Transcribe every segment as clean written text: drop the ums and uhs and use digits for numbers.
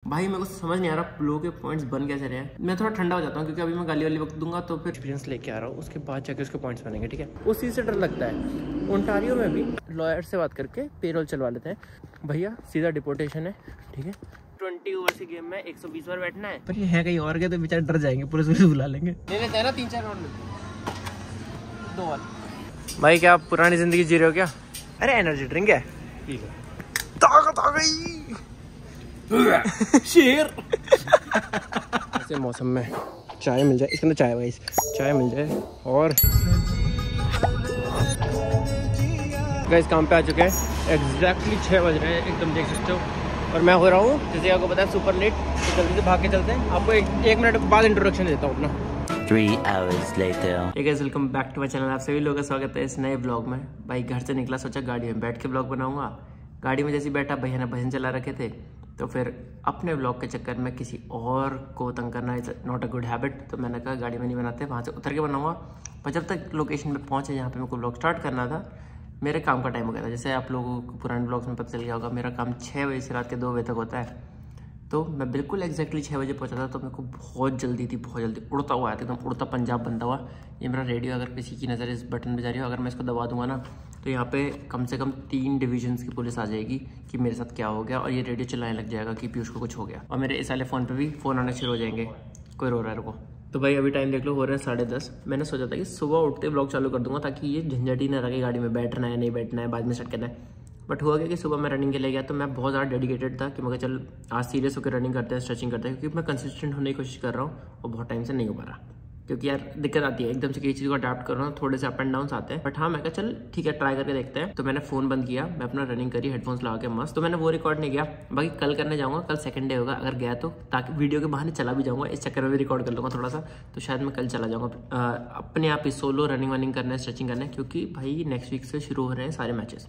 भाई मेरे को समझ नहीं आ रहा फ्लो के पॉइंट्स बन कैसे रहे हैं। मैं थोड़ा ठंडा हो जाता हूँ क्योंकि अभी मैं गाली वाली वक्त दूंगा तो फिर एक्सपीरियंस लेके आ रहा हूँ, उसके बाद जाके उसके पॉइंट्स बनेंगे। ठीक है, उस चीज़ से डर लगता है। ओंटारियो में भी लॉयर से बात करके पेरोल चलवा लेते हैं। भैया सीधा डिपोर्टेशन है। ठीक है, 20 ओवर की गेम में 120 बार बैठना है। पर ये है कहीं और के तो बेचारे डर जाएंगे, पुलिस बुला लेंगे। ले लेते हैं ना 3-4 राउंड में 2 बार। भाई क्या आप पुरानी जिंदगी जी रहे हो क्या? अरे एनर्जी ड्रिंक है। ठीक है, ताकत आ गई शेर। ऐसे मौसम में चाय मिल जाए, इसके अंदर चाय भाई चाय मिल जाए। और गाइस काम पे आ चुके हैं, एग्जैक्टली 6 बज रहे हैं, एकदम देख सकते हो। और मैं हो रहा हूँ जैसे आपको पता है सुपर लेट, तो जल्दी से भाग के चलते हैं। आपको एक मिनट बाद इंट्रोडक्शन देता हूँ अपना। 3 hours later. Hey guys, welcome back to my channel. आप सभी लोगों का स्वागत है इस नए ब्लॉग में। भाई घर से निकला, सोचा गाड़ी में बैठ के ब्लॉग बनाऊंगा। गाड़ी में जैसे बैठा, भैया ने भजन चला रखे थे, तो फिर अपने ब्लॉग के चक्कर में किसी और को तंग करना is not a good habit. तो मैंने कहा गाड़ी में नहीं बनाते, वहाँ से उतर के बनाऊंगा। पर जब तक लोकेशन पे पहुँचे जहाँ पे मेरे को ब्लॉग स्टार्ट करना था, मेरे काम का टाइम हो गया था। जैसे आप लोगों को पुराने ब्लॉग्स में पता चल गया होगा, मेरा काम 6 बजे से रात के 2 बजे तक होता है। तो मैं बिल्कुल एग्जैक्टली 6 बजे पहुंचा था। तो मेरे को बहुत जल्दी थी, बहुत जल्दी उड़ता हुआ आया था, एकदम उड़ता पंजाब बनता हुआ। ये मेरा रेडियो, अगर किसी की नज़र इस बटन पे जा रही हो, अगर मैं इसको दबा दूंगा ना, तो यहाँ पे कम से कम 3 डिवीजन्स की पुलिस आ जाएगी कि मेरे साथ क्या हो गया, और ये रेडियो चलाने लग जाएगा कि पीयूष को कुछ हो गया। और मेरे इस वाले फ़ोन पर भी फ़ोन आने शुरू हो जाएंगे, कोई रो रहा है रुको। तो भाई अभी टाइम देख लो, हो रहे हैं 10:30। मैंने सोचा था कि सुबह उठते ब्लॉग चालू कर दूंगा, ताकि ये झंझट ही ना रहे गाड़ी में बैठना है नहीं बैठना है, बाद में सेट करना है। बट हुआ क्या कि सुबह मैं रनिंग के लिए गया, तो मैं बहुत ज़्यादा डेडिकेटेड था कि मगर चल आज सीरियस होकर रनिंग करते हैं, स्ट्रेचिंग करते हैं, क्योंकि मैं कंसिस्टेंट होने की कोशिश कर रहा हूँ और बहुत टाइम से नहीं हो पा रहा। क्योंकि यार दिक्कत आती है एकदम से किसी चीज़ को अडैप्ट कर रहा हूँ, थोड़े से अप एंड डाउन आते हैं। बट हाँ, मैं कहा चल ठीक है, ट्राई करके देखते हैं। तो मैंने फ़ोन बंद किया, मैं अपना रनिंग करी हेडफोन्स लगा के मस्त। तो मैंने वो रिकॉर्ड नहीं किया, बाकी कल करने जाऊँगा। कल सेकंड डे होगा, अगर गया तो, ताकि वीडियो के बहाने चला भी जाऊँगा, इस चक्कर में भी रिकॉर्ड कर लूँगा थोड़ा सा। तो शायद मैं कल चला जाऊँगा अपने आप ही सोलो रनिंग वनिंग करना है, स्ट्रेचिंग करना है, क्योंकि भाई नेक्स्ट वीक से शुरू हो रहे हैं सारे मैचेस।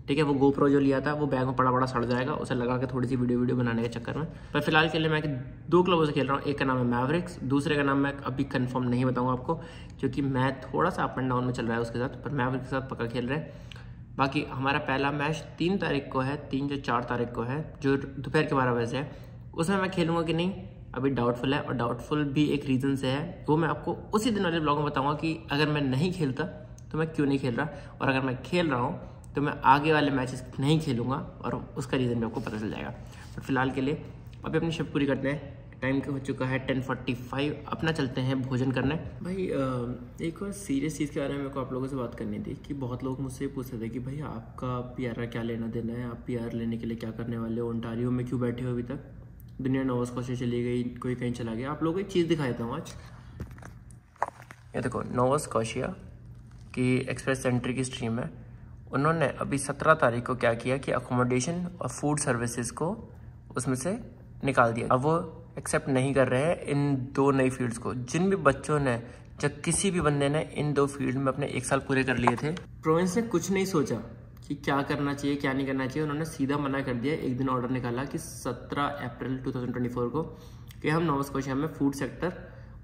ठीक है, वो गोप्रो जो लिया था वो बैग में बड़ा सड़ जाएगा, उसे लगा के थोड़ी सी वीडियो बनाने के चक्कर में। पर फिलहाल के लिए मैं 2 क्लबों से खेल रहा हूँ। एक का नाम है मैवरिक्स, दूसरे का नाम मैं अभी कंफर्म नहीं बताऊंगा आपको, क्योंकि मैं थोड़ा सा अप एंड डाउन में चल रहा है उसके साथ। पर मैवरिक्स के साथ पक्का खेल रहे हैं। बाकी हमारा पहला मैच 3 तारीख को है, 3 या 4 तारीख को है, जो दोपहर के 12 बजे है। उसमें मैं खेलूंगा कि नहीं अभी डाउटफुल है, और डाउटफुल भी एक रीज़न से है, वो मैं आपको उसी दिन वाले ब्लॉग में बताऊँगा कि अगर मैं नहीं खेलता तो मैं क्यों नहीं खेल रहा, और अगर मैं खेल रहा हूँ तो मैं आगे वाले मैचेस नहीं खेलूंगा, और उसका रीज़न भी आपको पता चल जाएगा। बट फिलहाल के लिए अभी अपनी शिफ्ट पूरी करते हैं। टाइम हो चुका है 10:45, अपना चलते हैं भोजन करने। भाई एक और सीरियस चीज़ के बारे में मेरे को आप लोगों से बात करनी थी कि बहुत लोग मुझसे पूछते थे कि भाई आपका PR का क्या लेना देना है, आप PR लेने के लिए क्या करने वाले हो, ओंटारियो में क्यों बैठे हो अभी तक, दुनिया नोवा स्कॉशिया चली गई, कोई कहीं चला गया। आप लोगों को एक चीज़ दिखा देता हूँ आज। ये देखो, नोवा स्कॉशिया की एक्सप्रेस एंट्री की स्ट्रीम है। उन्होंने अभी 17 तारीख को क्या किया कि अकोमोडेशन और फूड सर्विसेज को उसमें से निकाल दिया। अब वो एक्सेप्ट नहीं कर रहे हैं इन 2 नई फील्ड्स को। जिन भी बच्चों ने, जब किसी भी बंदे ने इन 2 फील्ड में अपने 1 साल पूरे कर लिए थे, प्रोविंस ने कुछ नहीं सोचा कि क्या करना चाहिए क्या नहीं करना चाहिए। उन्होंने सीधा मना कर दिया। एक दिन ऑर्डर निकाला कि 17 अप्रैल 2024 को कि हम नोवा स्कॉशिया में फूड सेक्टर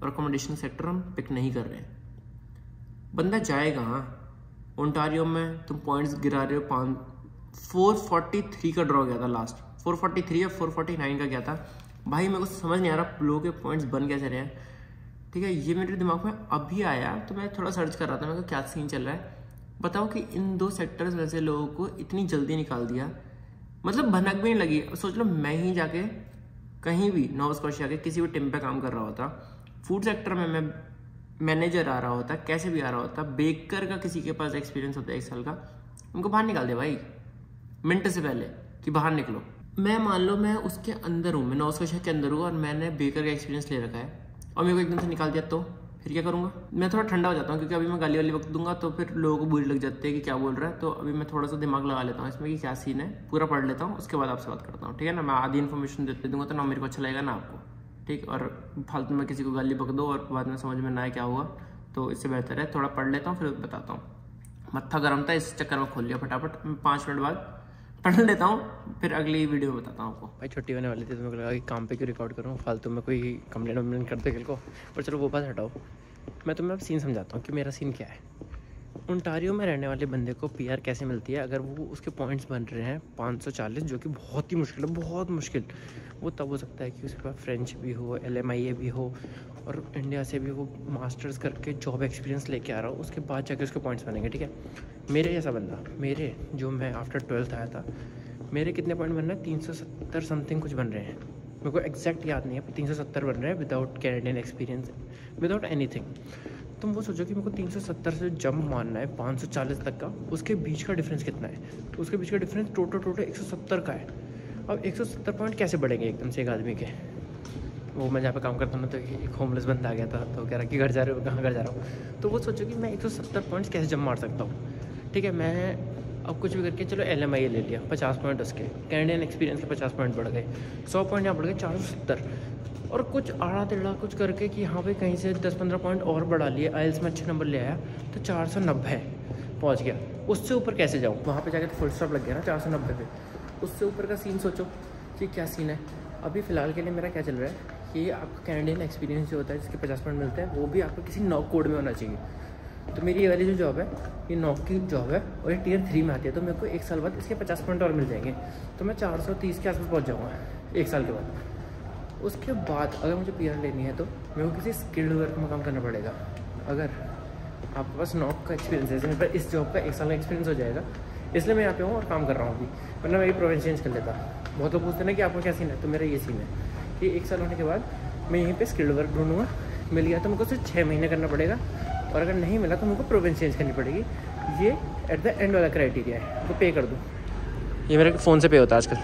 और अकोमोडेशन सेक्टर हम पिक नहीं कर रहे हैं। बंदा जाएगा हाँ, ओंटारियो में तुम पॉइंट्स गिरा रहे हो। 443 का ड्रॉ गया था लास्ट, 443 या 449 का गया था। भाई मेरे को समझ नहीं आ रहा फ्लो के पॉइंट्स बन कैसे रहे हैं। ठीक है, ये मेरे दिमाग में अभी आया, तो मैं थोड़ा सर्च कर रहा था, मेरे को क्या सीन चल रहा है। बताओ कि इन 2 सेक्टर्स में से लोगों को इतनी जल्दी निकाल दिया, मतलब भनक भी नहीं लगी। सोच लो मैं ही जाके कहीं भी नोवा स्कॉशिया के किसी भी टीम पे काम कर रहा होता, फूड सेक्टर में मैं मैनेजर आ रहा होता, कैसे भी आ रहा होता, बेकर का किसी के पास एक्सपीरियंस होता है 1 साल का, उनको बाहर निकाल दे भाई मिनट से पहले कि बाहर निकलो। मैं मान लो मैं उसके अंदर हूँ, मैं नोवा स्कॉशिया के अंदर हूँ, और मैंने बेकर का एक्सपीरियंस ले रखा है, और मेरे को एकदम से निकाल दिया, तो फिर क्या करूँगा? मैं थोड़ा ठंडा हो जाता हूँ, क्योंकि अभी मैं गाली वाली वक्त दूंगा तो फिर लोगों को बुरी लग जाती है कि क्या बोल रहा है। तो अभी मैं थोड़ा सा दिमाग लगा लेता हूँ इसमें कि क्या सीन है, पूरा पढ़ लेता हूँ, उसके बाद आपसे बात करता हूँ। ठीक है ना, मैं आधी इन्फॉर्मेशन देते दूंगा तो ना मेरे को अच्छा लगेगा ना आपको। ठीक, और फालतू में किसी को गाली बक दो और बाद में समझ में ना आए क्या हुआ, तो इससे बेहतर है थोड़ा पढ़ लेता हूँ फिर बताता हूँ। मत्था गर्म था, इस चक्कर में खोल लिया फटाफट। 5 मिनट बाद पढ़ लेता हूँ, फिर अगली वीडियो में बताता हूँ आपको। भाई छुट्टी होने वाली थी तो मेरे को लगा कि काम पे क्यों रिकॉर्ड करूँ, फालतू में कोई कंप्लेंट करते कल को। पर चलो वो बात हटाओ, मैं तुम्हें अब सीन समझाता हूँ कि मेरा सीन क्या है। ओंटारियो में रहने वाले बंदे को पीआर कैसे मिलती है अगर वो उसके पॉइंट्स बन रहे हैं 540, जो कि बहुत ही मुश्किल है, बहुत मुश्किल। वो तब हो सकता है कि उसके पास फ्रेंच भी हो, LMIA भी हो और इंडिया से भी वो मास्टर्स करके जॉब एक्सपीरियंस लेके आ रहा हो, उसके बाद जाके उसके पॉइंट्स बनेंगे। ठीक है, मेरे जैसा बंदा, मेरे जो मैं आफ्टर 12th आया था, मेरे कितने पॉइंट बन रहे हैं? 370 समथिंग कुछ बन रहे हैं, मेरे को एग्जैक्ट याद नहीं है, 370 बन रहे हैं without Canadian experience, without anything. तुम वो सोचो कि मेरे को 370 से जंप मारना है 540 तक का, उसके बीच का डिफरेंस कितना है? तो उसके बीच का डिफरेंस टोटल 170 का है। अब 170 पॉइंट कैसे बढ़ेंगे एकदम से एक आदमी के? वो मैं जहाँ पे काम करता हूँ ना, तो एक होमलेस बंदा आ गया था, तो कह रहा कि घर जा रहे हो, कहाँ घर जा रहा हूँ? तो वो सोचो कि मैं 170 पॉइंट्स कैसे जंप मार सकता हूँ। ठीक है, मैं अब कुछ भी करके चलो LMIA ले लिया, 50 पॉइंट उसके, कैनेडियन एक्सपीरियंस के 50 पॉइंट बढ़ गए, 100 पॉइंट यहाँ बढ़ गए 470, और कुछ आड़ा टेढ़ा कुछ करके कि यहाँ पे कहीं से 10-15 पॉइंट और बढ़ा लिए, IELTS में अच्छे नंबर ले आया तो 490 पहुँच गया। उससे ऊपर कैसे जाऊँ? वहाँ पे जाके तो फुल स्टॉप लग गया ना 490 पे। उससे ऊपर का सीन सोचो कि क्या सीन है। अभी फ़िलहाल के लिए मेरा क्या चल रहा है कि आपका कैनेडियन एक्सपीरियंस जो होता है जिसके 50 पॉइंट मिलते हैं, वो भी आपको किसी नॉक कोड में होना चाहिए। तो मेरी ये वाली जो जॉब है, ये नॉक की जॉब है और ये Tier 3 में आती है, तो मेरे को 1 साल बाद इसके 50 पॉइंट और मिल जाएंगे, तो मैं 430 के आसपास पहुँच जाऊँगा 1 साल के बाद। उसके बाद अगर मुझे PR लेनी है तो मेरे को किसी स्किल्ड वर्क में काम करना पड़ेगा। अगर आपके पास नॉक का एक्सपीरियंस है, मेरे पास इस जॉब का 1 साल का एक्सपीरियंस हो जाएगा, इसलिए मैं यहाँ पे हूँ और काम कर रहा हूँ अभी, वरना मैं ये प्रोविंस चेंज कर लेता। बहुत लोग पूछते हैं ना कि आपका क्या सीन है, तो मेरा ये सीन है कि 1 साल होने के बाद मैं यहीं पे स्किल्ड वर्क ढूंढूंगा, मिल गया तो मेरे को सिर्फ 6 महीने करना पड़ेगा, और अगर नहीं मिला तो मेरे को प्रोविंस चेंज करनी पड़ेगी। ये एट द एंड वाला क्राइटेरिया है, तो पे कर दूँ। ये मेरे फ़ोन से पे होता है आजकल।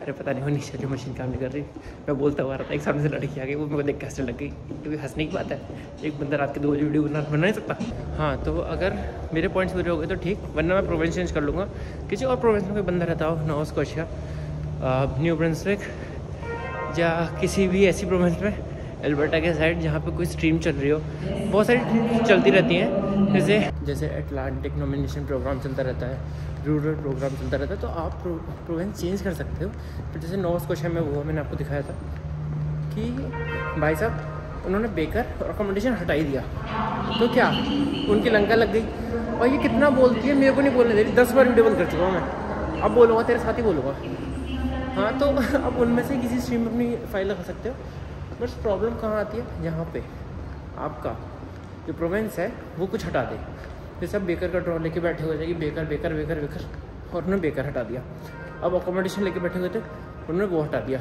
अरे पता नहीं वो नीचे जो मशीन काम नहीं कर रही, मैं बोलता हुआ रहा था, एक सामने से लड़की आ गई, वो मेरे को देख कैसे लग गई, क्योंकि हंसने की बात है, एक बंदा रात के 2 बजे वीडियो बना नहीं सकता। हाँ, तो अगर मेरे पॉइंट्स पूरे हो गए तो ठीक, वरना मैं प्रोविंस चेंज कर लूँगा। किसी और प्रोविंस में कोई बंदा रहता हो, नोवा स्कॉशिया, न्यू ब्रंसविक, या किसी भी ऐसी प्रोविंस में, एल्बर्टा के साइड, जहाँ पे कोई स्ट्रीम चल रही हो, बहुत सारी चलती रहती हैं, जैसे अटलांटिक नॉमिनेशन प्रोग्राम चलता रहता है, रूरल प्रोग्राम चलता रहता है, तो आप प्रोविंस चेंज कर सकते हो। तो जैसे नोवा स्कॉशिया में वो मैंने आपको दिखाया था कि भाई साहब उन्होंने बेकर और अकोमोडेशन हटा ही दिया, तो क्या उनकी लंका लग गई, और ये कितना बोलती है, मेरे को नहीं बोलने दे रही, 10 बार वीडियो बंद कर चुका हूँ मैं, अब बोलूँगा तेरे साथ ही बोलूँगा। हाँ, तो अब उनमें से किसी स्ट्रीम में अपनी फाइल लगा सकते हो, बस प्रॉब्लम कहाँ आती है, जहाँ पे आपका जो प्रोविंस है वो कुछ हटा दे। जैसे अब बेकर का ड्रॉ लेके बैठे हुए थे कि बेकर बेकर बेकर बेकर, और उन्होंने बेकर हटा दिया। अब अकोमोडेशन लेके बैठे हुए थे, उन्होंने वो हटा दिया।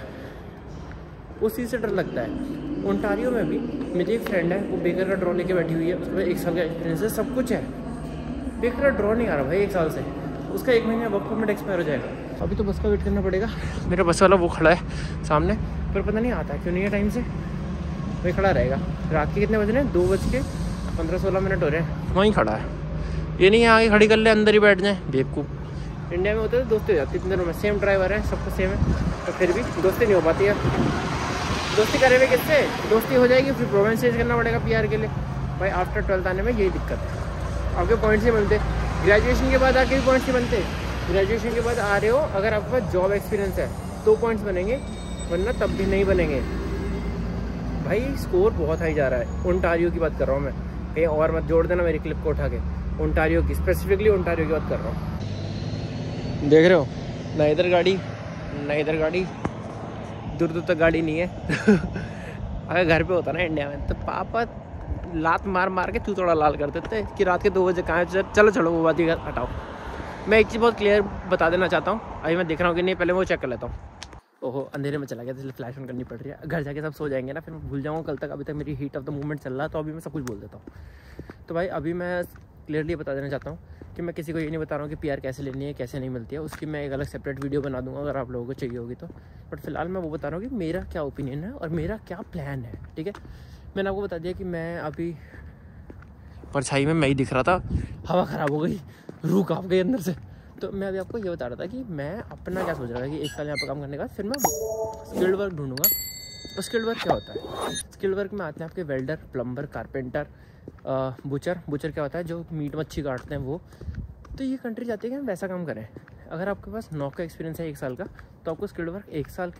उस चीज़ से डर लगता है। ओंटारियो में भी मेरी एक फ्रेंड है, वो बेकर का ड्रॉ लेके बैठी हुई है, उसके बाद 1 साल का एक्सपीरियंस है, सब कुछ है, बेकर का ड्रॉ नहीं आ रहा भाई 1 साल से, उसका 1 महीने वर्क परमिट एक्सपायर हो जाएगा। अभी तो बस का वेट करना पड़ेगा, मेरा बस वाला वो खड़ा है सामने, पर पता नहीं आता क्यों नहीं है टाइम से, वही खड़ा रहेगा। रात के कितने बज रहे हैं? 2:15-16 हो रहे हैं, वहीं खड़ा है। ये नहीं है आगे खड़ी कर ले, अंदर ही बैठ जाए, बेवकूफ़। इंडिया में होता है तो दोस्ती हो जाती है, इतने दिनों में सेम ड्राइवर है, सबको सेम है, तो फिर भी दोस्ती नहीं हो पाती है। दोस्ती करे हुए किससे दोस्ती हो जाएगी? फिर प्रोविंस चेंज करना पड़ेगा PR के लिए। भाई आफ्टर 12th आने में यही दिक्कत है, आपके पॉइंट्स नहीं बनते। ग्रेजुएशन के बाद आके भी पॉइंट्स नहीं बनते। ग्रेजुएशन के बाद आ रहे हो, अगर आपके पास जॉब एक्सपीरियंस है तो पॉइंट्स बनेंगे, वरना तब भी नहीं बनेंगे। भाई स्कोर बहुत हाई जा रहा है। ओंटारियो की बात कर रहा हूँ मैं, कहीं और मत जोड़ देना मेरी क्लिप को उठा के। ओंटारियो की, स्पेसिफिकली ओंटारियो की बात कर रहा हूँ। देख रहे हो, ना इधर गाड़ी ना इधर गाड़ी, दूर दूर तक गाड़ी नहीं है। अगर घर पे होता ना इंडिया में, तो पापा लात मार मार के चूतड़ा लाल कर देते कि रात के 2 बजे कहाँ है। चलो चलो वो बात ही हटाओ। मैं एक चीज़ बहुत क्लियर बता देना चाहता हूँ, अभी मैं देख रहा हूँ कि नहीं, पहले वो चेक कर लेता हूँ। ओहो, अंधेरे में चला गया, इसलिए फ्लैश ऑन करनी पड़ रही है। घर जाके सब सो जाएंगे ना, फिर मैं भूल जाऊँगा कल तक। अभी तक मेरी हीट ऑफ द मूवमेंट चल रहा है, तो अभी मैं सब कुछ बोल देता हूँ। तो भाई अभी मैं क्लियरली बता देना चाहता हूँ कि मैं किसी को ये नहीं बता रहा हूँ कि PR कैसे लेनी है, कैसे नहीं मिलती है। उसकी मैं एक अलग सेपरेट वीडियो बना दूँगा अगर आप लोगों को चाहिए होगी तो। बट फिलहाल मैं वो बता रहा हूँ कि मेरा क्या ओपिनियन है और मेरा क्या प्लान है, ठीक है। मैंने आपको बता दिया कि मैं अभी परछाई में मैं ही दिख रहा था, हवा ख़राब हो गई, रूह काँप गई अंदर से। तो मैं अभी आपको ये बता रहा था कि मैं अपना क्या सोच रहा था कि 1 साल यहाँ पर काम करने के बाद फिर मैं स्किल्ड वर्क ढूंढूंगा। तो स्किल्ड वर्क क्या होता है? स्किल्ड वर्क में आते हैं आपके welder, plumber, carpenter, butcher. Butcher क्या होता है? जो मीट मच्छी काटते हैं वो। तो ये कंट्री चाहती है कि हम वैसा काम करें। अगर आपके पास नॉक का एक्सपीरियंस है 1 साल का, तो आपको स्किल्ड वर्क 1 साल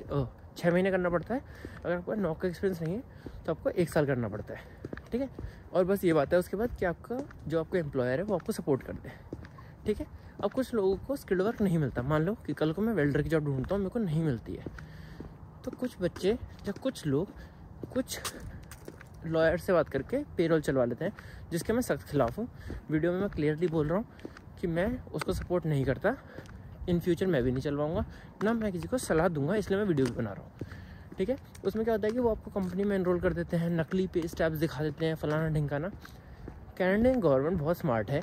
6 महीने करना पड़ता है। अगर आपको नॉक का एक्सपीरियंस नहीं है तो आपको 1 साल करना पड़ता है, ठीक है। और बस ये बात है उसके बाद कि आपका जो आपका एम्प्लॉयर है वो आपको सपोर्ट कर दे, ठीक है। अब कुछ लोगों को स्किल्ड वर्क नहीं मिलता, मान लो कि कल को मैं वेल्डर की जॉब ढूंढता हूँ, मेरे को नहीं मिलती है, तो कुछ बच्चे या कुछ लोग कुछ लॉयर से बात करके पेरोल चलवा लेते हैं, जिसके मैं सख्त खिलाफ हूँ। वीडियो में मैं क्लियरली बोल रहा हूँ कि मैं उसको सपोर्ट नहीं करता, इन फ्यूचर मैं भी नहीं चलवाऊँगा, ना मैं किसी को सलाह दूंगा, इसलिए मैं वीडियो भी बना रहा हूँ, ठीक है। उसमें क्या होता है कि वो आपको कंपनी में एनरोल कर देते हैं, नकली पे स्टैप्स दिखा देते हैं, फलाना ढिंकाना। कैनेडियन गवर्नमेंट बहुत स्मार्ट है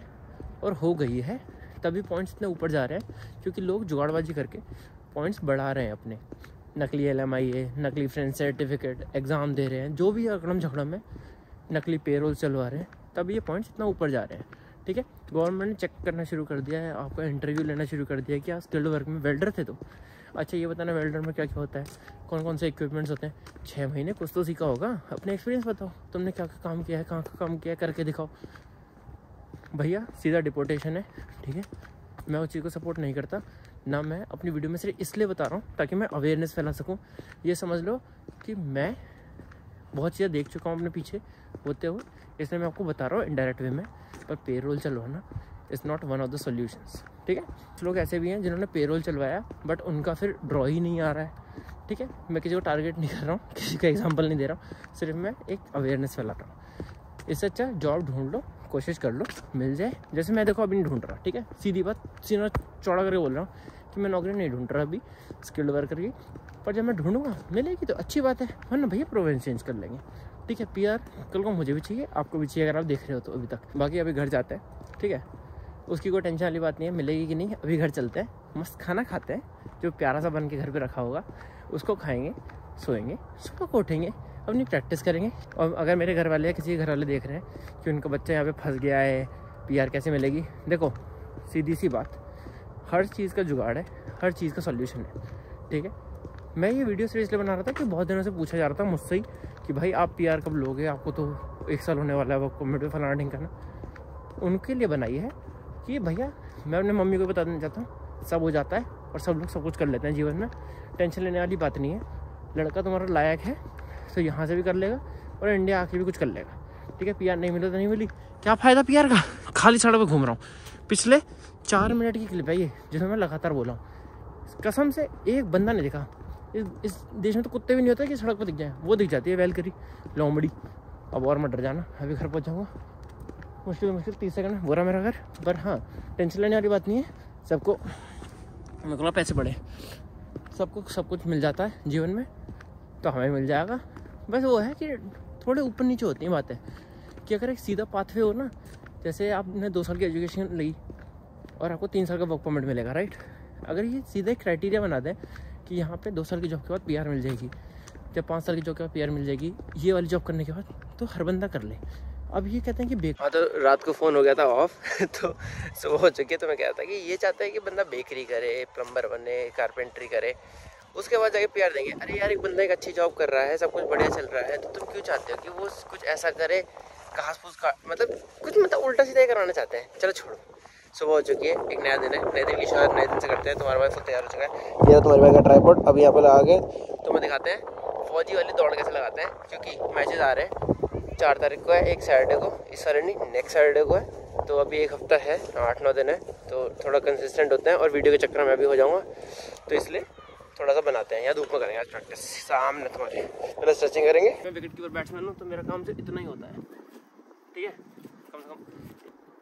और हो गई है, तभी पॉइंट्स इतने ऊपर जा रहे हैं क्योंकि लोग जुगाड़बाजी करके पॉइंट्स बढ़ा रहे हैं अपने, नकली LMIA, नकली फ्रेंच सर्टिफिकेट, एग्ज़ाम दे रहे हैं, जो भी अकड़म झगड़म है, नकली पेरोल चलवा रहे हैं, तब ये पॉइंट्स इतना ऊपर जा रहे हैं, ठीक है। गवर्नमेंट ने चेक करना शुरू कर दिया है, आपका इंटरव्यू लेना शुरू कर दिया है कि आप स्किल्ड वर्क में वेल्डर थे तो अच्छा ये बताना वेल्डर में क्या क्या होता है, कौन कौन से इक्विपमेंट्स होते हैं। 6 महीने कुछ तो सीखा होगा, अपने एक्सपीरियंस बताओ, तुमने क्या क्या काम किया है, कहाँ का काम किया है, करके दिखाओ। भैया सीधा डिपोर्टेशन है, ठीक है। मैं उस चीज़ को सपोर्ट नहीं करता, ना मैं अपनी वीडियो में सिर्फ इसलिए बता रहा हूँ ताकि मैं अवेयरनेस फैला सकूँ। ये समझ लो कि मैं बहुत चीज़ें देख चुका हूँ अपने पीछे होते हुए, इसलिए मैं आपको बता रहा हूँ इनडायरेक्ट वे में। पर पेरोल चलवाना is not one of the solutions, ठीक है। कुछ लोग ऐसे भी हैं जिन्होंने पेरोल चलवाया बट उनका फिर ड्रॉ ही नहीं आ रहा है, ठीक है। मैं किसी को टारगेट नहीं कर रहा हूँ, किसी का एग्जाम्पल नहीं दे रहा हूँ, सिर्फ मैं एक अवेयरनेस फैलाता हूँ। इससे अच्छा जॉब ढूंढ लो, कोशिश कर लो, मिल जाए। जैसे मैं देखो अभी नहीं ढूंढ रहा, ठीक है, सीधी बात, सीना चौड़ा करके बोल रहा हूँ कि मैं नौकरी नहीं ढूंढ रहा अभी स्किल्ड वर्कर की, पर जब मैं ढूंढूंगा मिलेगी तो अच्छी बात है, वरना भैया प्रोविंस चेंज कर लेंगे, ठीक है। PR कल को मुझे भी चाहिए, आपको भी चाहिए, अगर आप देख रहे हो तो अभी तक। बाकी अभी घर जाते हैं, ठीक है, उसकी कोई टेंशन वाली बात नहीं है, मिलेगी कि नहीं। अभी घर चलते हैं, मस्त खाना खाते हैं, जो प्यारा सा बन के घर पे रखा होगा उसको खाएंगे, सोएंगे, सुबह को उठेंगे, अपनी प्रैक्टिस करेंगे। और अगर मेरे घर वाले या किसी घर वाले देख रहे हैं कि उनका बच्चा यहाँ पे फंस गया है, PR कैसे मिलेगी, देखो सीधी सी बात, हर चीज़ का जुगाड़ है, हर चीज़ का सॉल्यूशन है, ठीक है। मैं ये वीडियो सिर्फ इसलिए बना रहा था कि बहुत दिनों से पूछा जा रहा था मुझसे ही कि भाई आप PR कब लोगे, आपको तो 1 साल होने वाला है, वो कमेंट में फलाना ढिंकाना। उनके लिए बनाई है कि भैया मैं अपने मम्मी को बता देना चाहता हूँ, सब हो जाता है और सब लोग सब कुछ कर लेते हैं जीवन में, टेंशन लेने वाली बात नहीं है। लड़का तुम्हारा लायक है तो यहाँ से भी कर लेगा और इंडिया आके भी कुछ कर लेगा, ठीक है। PR नहीं मिला तो नहीं मिली, क्या फ़ायदा PR का, खाली सड़क पर घूम रहा हूँ। पिछले 4 मिनट की क्लिप है ये, जिसमें मैं लगातार बोला हूँ, कसम से एक बंदा नहीं दिखा। इस देश में तो कुत्ते भी नहीं होते कि सड़क पर दिख जाए, वो दिख जाती है वेलकरी लोमड़ी। अब और मत डर जाना, अभी घर पहुँच जाऊँगा, मुश्किल 30 सेकंड में बुरा मेरा घर। पर हाँ, टेंशन लेने वाली बात नहीं है, सबको मेरे को पैसे बढ़े, सबको सब कुछ मिल जाता है जीवन में, तो हमें मिल जाएगा। बस वो है कि थोड़े ऊपर नीचे होती हैं बातें, कि अगर एक सीधा पाथवे हो ना, जैसे आपने 2 साल की एजुकेशन ली और आपको 3 साल का वर्क परमिट मिलेगा, राइट। अगर ये सीधा एक क्राइटेरिया बना दें कि यहाँ पे 2 साल की जॉब के बाद PR मिल जाएगी, जब 5 साल की जॉब के बाद PR मिल जाएगी, ये वाली जॉब करने के बाद, तो हर बंदा कर ले। अब ये कहते हैं कि हाँ, तो रात को फ़ोन हो गया था ऑफ तो सुबह हो चुकी है, तो मैं कहता कि ये चाहता है कि बंदा बेकरी करे, प्लम्बर बने, कारपेंट्री करे, उसके बाद जाके PR देंगे। अरे यार, एक बंदा एक अच्छी जॉब कर रहा है, सब कुछ बढ़िया चल रहा है, तो तुम क्यों चाहते हो कि वो कुछ ऐसा करे, घास फूस का मतलब उल्टा सीधा ही कराना चाहते हैं। चलो छोड़ो, सुबह हो चुकी है, एक नया दिन है, नए दिन की शुरुआत नए दिन से करते हैं। तुम्हारा भाई फुल तैयार हो चुका है, ये तुम्हारे भाई का ट्राइपॉड अभी यहाँ पे लगा के तुम्हें दिखाते हैं फौजी वाली दौड़ कैसे लगाते हैं, क्योंकि मैचेस आ रहे हैं। 4 तारीख को है, एक सैटरडे को, इस सैटरडे नहीं नेक्स्ट सैटरडे को है, तो अभी 1 हफ्ता है, 8-9 दिन है, तो थोड़ा कंसिस्टेंट होते हैं और वीडियो के चक्कर में मैं भी हो जाऊँगा, तो इसलिए थोड़ा सा बनाते हैं। यहाँ धूप में करेंगे आज प्रैक्टिस, सामने तुम्हारे पहले स्ट्रेचिंग करेंगे। मैं विकेट कीपर बैट्समैन हूँ, तो मेरा काम सिर्फ इतना ही होता है, ठीक है। कम से कम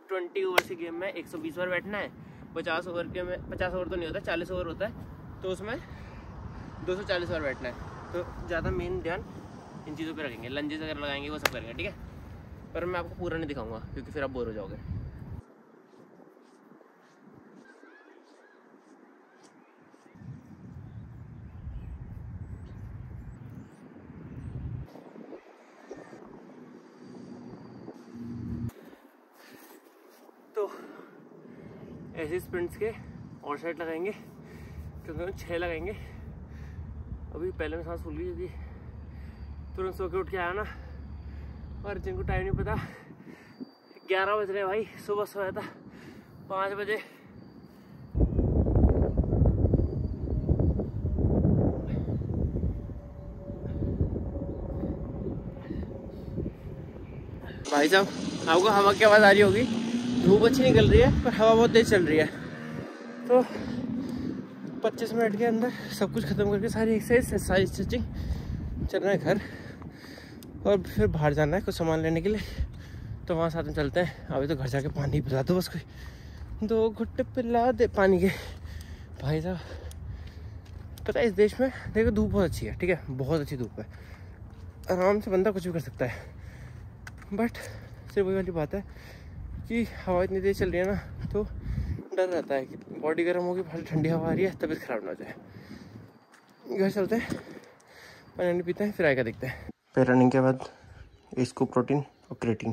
20 ओवर की गेम में 120 बार बैठना है। 50 ओवर के में 50 ओवर तो नहीं होता, 40 ओवर होता है, तो उसमें 240 बार बैठना है। तो ज़्यादा मेन ध्यान इन चीज़ों पे रखेंगे, लंजेस अगर लगाएंगे वो सब करेंगे, ठीक है। पर मैं आपको पूरा नहीं दिखाऊंगा क्योंकि फिर आप बोर हो जाओगे। तो ऐसे स्प्रिंट्स के और साइड लगाएंगे, क्योंकि हम 6 लगाएंगे। अभी पहले में सांस फूल गई क्योंकि तुरंत सो के उठ के आया ना, और जिनको टाइम नहीं पता 11 बज रहे भाई, सुबह सोया था 5 बजे। भाई साहब आपको हवा की आवाज़ आ रही होगी, धूप अच्छी निकल रही है पर हवा बहुत तेज चल रही है। तो 25 मिनट के अंदर सब कुछ ख़त्म करके सारी एक्सरसाइज सारी स्टिचिंग चलना है घर, और फिर बाहर जाना है कुछ सामान लेने के लिए। तो वहाँ साथ में चलते हैं। अभी तो घर जाके पानी पिला दो बस, कोई 2 घुट्ट पिला दे पानी के। भाई साहब पता है इस देश में देखो धूप बहुत अच्छी है, ठीक है, बहुत अच्छी धूप है, आराम से बंदा कुछ भी कर सकता है। बट सिर्फ वही वाली बात है कि हवा इतनी तेज चल रही है ना, तो डर रहता है कि बॉडी गर्म होगी, बाहर ठंडी हवा आ रही है, तबीयत खराब ना हो जाए। घर चलते हैं, पानी पीते हैं, फिर आएगा देखते हैं। फिर रनिंग के बाद इसको प्रोटीन और क्रिएटिन,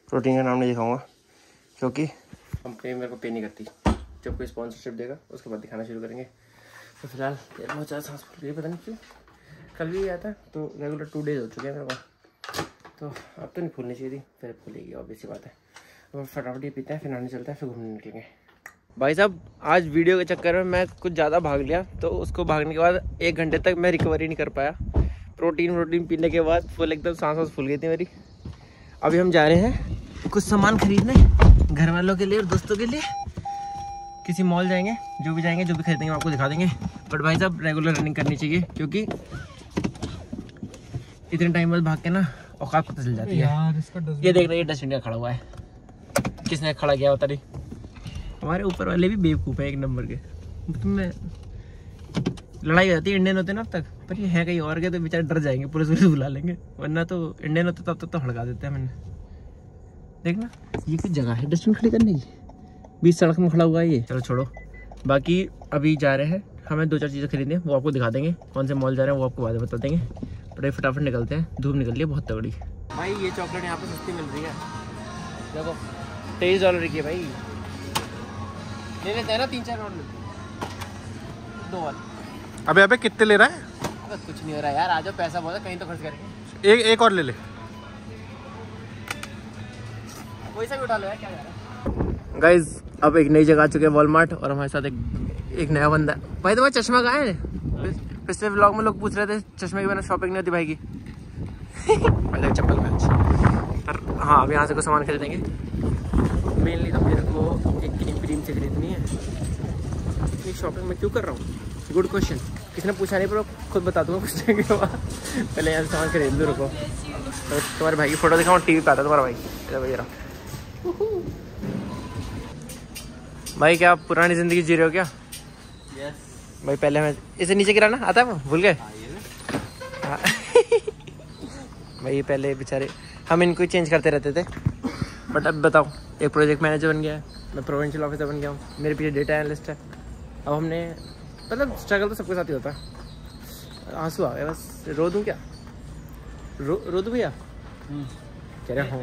प्रोटीन का नाम नहीं दिखाऊंगा क्योंकि कंपनी मेरे को पे नहीं करती। जब कोई स्पॉन्सरशिप देगा उसके बाद दिखाना शुरू करेंगे। तो फिलहाल यार बहुत ज़्यादा सांस फूल रही है, पता नहीं क्यों। कल भी आया था तो रेगुलर 2 डेज हो चुके हैं मेरे पास, तो अब तो नहीं फूलनी चाहिए थी, फिर फूलेगी, ऑब्वियस सी बात है। तो फटाफट ये पीते हैं, फिर नहाने चलते हैं, फिर घूमने निकलेंगे। भाई साहब आज वीडियो के चक्कर में मैं कुछ ज़्यादा भाग लिया, तो उसको भागने के बाद 1 घंटे तक मैं रिकवरी नहीं कर पाया। प्रोटीन पीने के बाद फुल एकदम सांस फूल गई थी मेरी। अभी हम जा रहे हैं कुछ सामान खरीदने घर वालों के लिए और दोस्तों के लिए। किसी मॉल जाएंगे, जो भी खरीदेंगे आपको दिखा देंगे। बट भाई साहब रेगुलर रनिंग करनी चाहिए क्योंकि इतने टाइम बाद भाग के ना औकात पता चल जाती है यार। ये देख रहे हैं डस्टबिन का खड़ा हुआ है, किसने खड़ा किया होता नहीं। हमारे ऊपर वाले भी बेवकूफ़ है 1 नंबर के। तुम्हें लड़ाई हो जाती है, इंडियन होते ना अब तक, पर ये है कहीं और के तो बेचारे डर जाएंगे, पुलिस बुला लेंगे। वरना तो इंडियन होते तब तक तो हड़का देते हैं। मैंने देखना ये कुछ जगह है डस्टबिन खड़ी करने की, बीच सड़क में खड़ा हुआ है ये। चलो छोड़ो, बाकी अभी जा रहे हैं, हमें 2-4 चीज़ें खरीदनी है, वो आपको दिखा देंगे। कौन से मॉल जा रहे हैं वो आपको बाद में बता देंगे। बड़े फटाफट निकलते हैं, धूप निकल रही है बहुत तगड़ी। भाई ये चॉकलेट यहाँ पे सस्ती मिल रही है, देखो $23 की है भाई। ले लेते हैं ना, 3-4 और लेते हैं, 2 वाले। अबे अबे कितने ले रहा है? कुछ नहीं हो रहा यार, आज पैसा बहुत है, कहीं तो खर्च करेंगे। एक और ले ले, कोई सा भी उठा लो यार, क्या जा रहा है। गाइज अब एक नई जगह आ चुके हैं वॉलमार्ट, और हमारे साथ एक नया बंदा। भाई तुम्हारा चश्मा कहाँ है? पिछले व्लॉग में लोग पूछ रहे थे चश्मे के बिना शॉपिंग नहीं होती भाई की। चप्पल मैच पर हाँ, अब यहाँ से कुछ सामान खरीदेंगे। मेनली तो मेरे को एक क्रीम से खरीदनी है। इतनी शॉपिंग मैं क्यों कर रहा हूँ? गुड क्वेश्चन, किसने पूछा नहीं, पर खुद बता दूंगा पूछने के बाद। पहले यहाँ से सामान खरीद लो, रुको। तो तुम्हारे भाई की फोटो दिखाऊँ, टीवी पे आता तुम्हारा भाई, भैया। भाई क्या आप पुरानी जिंदगी जी रहे हो क्या? यस भाई। पहले मैं इसे नीचे गिराना आता है, वो भूल गए। भाई पहले बेचारे हम इनको ही चेंज करते रहते थे, बट अब बताओ, एक प्रोजेक्ट मैनेजर बन गया है, मैं प्रोविंशियल ऑफिसर बन गया हूँ, मेरे पीछे डेटा एनालिस्ट है। अब हमने मतलब स्ट्रगल तो सबके साथ ही होता है। आंसू आ गए बस, रो दूँ क्या? रो दूँ भैया? कह रहे हूँ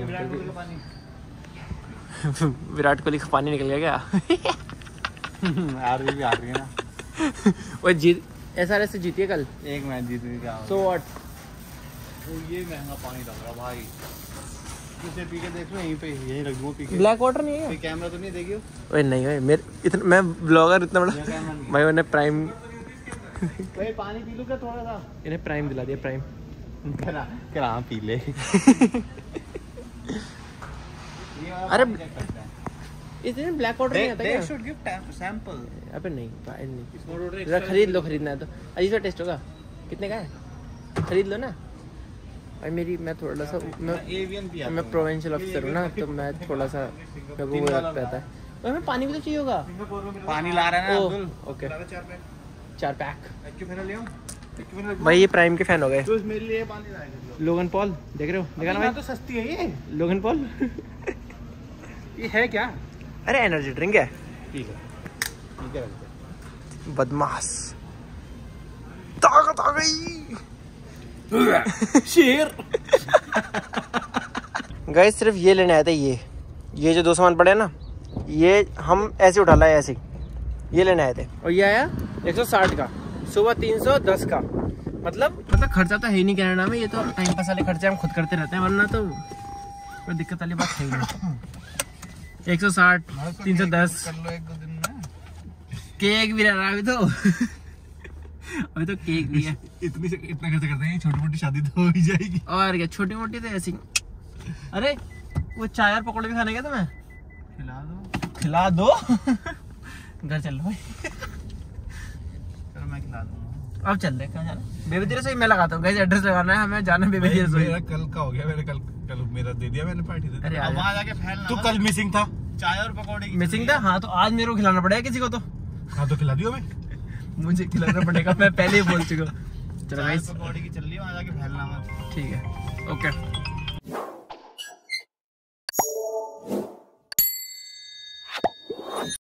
विराट कोहली का पानी निकल गया क्या? आरबी आ रही है ना। वो जीत SRH से जीती है कल, एक मैच जीत गई क्या? So what? तो ये महंगा पानी लग रहा भाई, इसे पी के देख लो, यहीं पे यहीं रख दूँगा पी के। ब्लैक वाटर नहीं है? कोई कैमरा तो नहीं देखियो? ओए नहीं भाई, मेरे इतना मैं ब्लॉगर इतना बड़ा भाई, मैंने प्राइम भाई पानी पी लो क्या थोड़ा सा? इन्हें प्राइम दिला दिया, प्राइम। क्या पी ले। अरे इसमें ब्लैक वाटर नहीं आता क्या? They should give sample. अबे नहीं भाई नहीं, जरा खरीद लो, खरीदना है तो अजीब सा टेस्ट होगा। कितने का है? खरीद लो ना भाई। मेरी मैं थोड़ा सा मैं प्रोविंशियल ऑफिसर हूँ ना, तो मैं थोड़ा सा मेरे को वो रहता है। भाई मैं पानी भी तो चाहिए होगा। पानी ला रहा है ना अब्दुल? Okay 4 pack. भाई ये प्राइम के फैन हो गए। तो मेरे लिए पानी लाएगा। लोगन पॉल देख रहे हो? देखा ना भाई, तो सस्ती है ये लोगन पॉल। ये है क्या? अरे एनर्जी ड्रिंक है। ठीक है। बदमाश, ताकत आ गई। शेर। गाइस सिर्फ ये लेने आए थे, ये जो 2 सामान पड़े हैं ना, ये हम ऐसे उठा लाए, ऐसे ये लेने आए थे। और ये आया 160 का, सुबह 310 का। मतलब खर्चा तो है ही नहीं कनाडा में, ये तो टाइम पास वाले खर्चे हम खुद करते रहते हैं, वरना तो कोई दिक्कत वाली बात है ही नहीं। 160 310 कर लो 1-2 दिन में। केक भी रह रहा है अभी तो। अभी तो केक भी है। इतना खर्चा करते हैं, छोटी मोटी शादी तो हो ही जाएगी। और क्या, छोटी मोटी तो ऐसी। अरे वो चाय और पकौड़े भी खाने गए तुम्हें? खिला दो घर चल लो भाई। चलो मैं खिला दूंगा। अब चल रहे कहाँ जाना? बेबी दी रसोई मैं लगाता हूँ, एड्रेस लगाना है हमें, जाना है बेबी दी रसोई। मेरा कल का हो गया, मैंने कल मेरा दे दिया मैंने पार्टी दे। अरे अब वहां जाके फैलना। तू कल मिसिंग था, चाय और पकौड़े की मिसिंग था। हाँ तो आज मेरे को खिलाना पड़ेगा किसी को तो। हाँ तो खिला दियो। मैं मुझे खिलाना पड़ेगा, मैं पहले ही बोल चुका हूँ। चलो भाई पकौड़े की चल रही है, वहां जाके फैलना मत। ठीक है, ओके।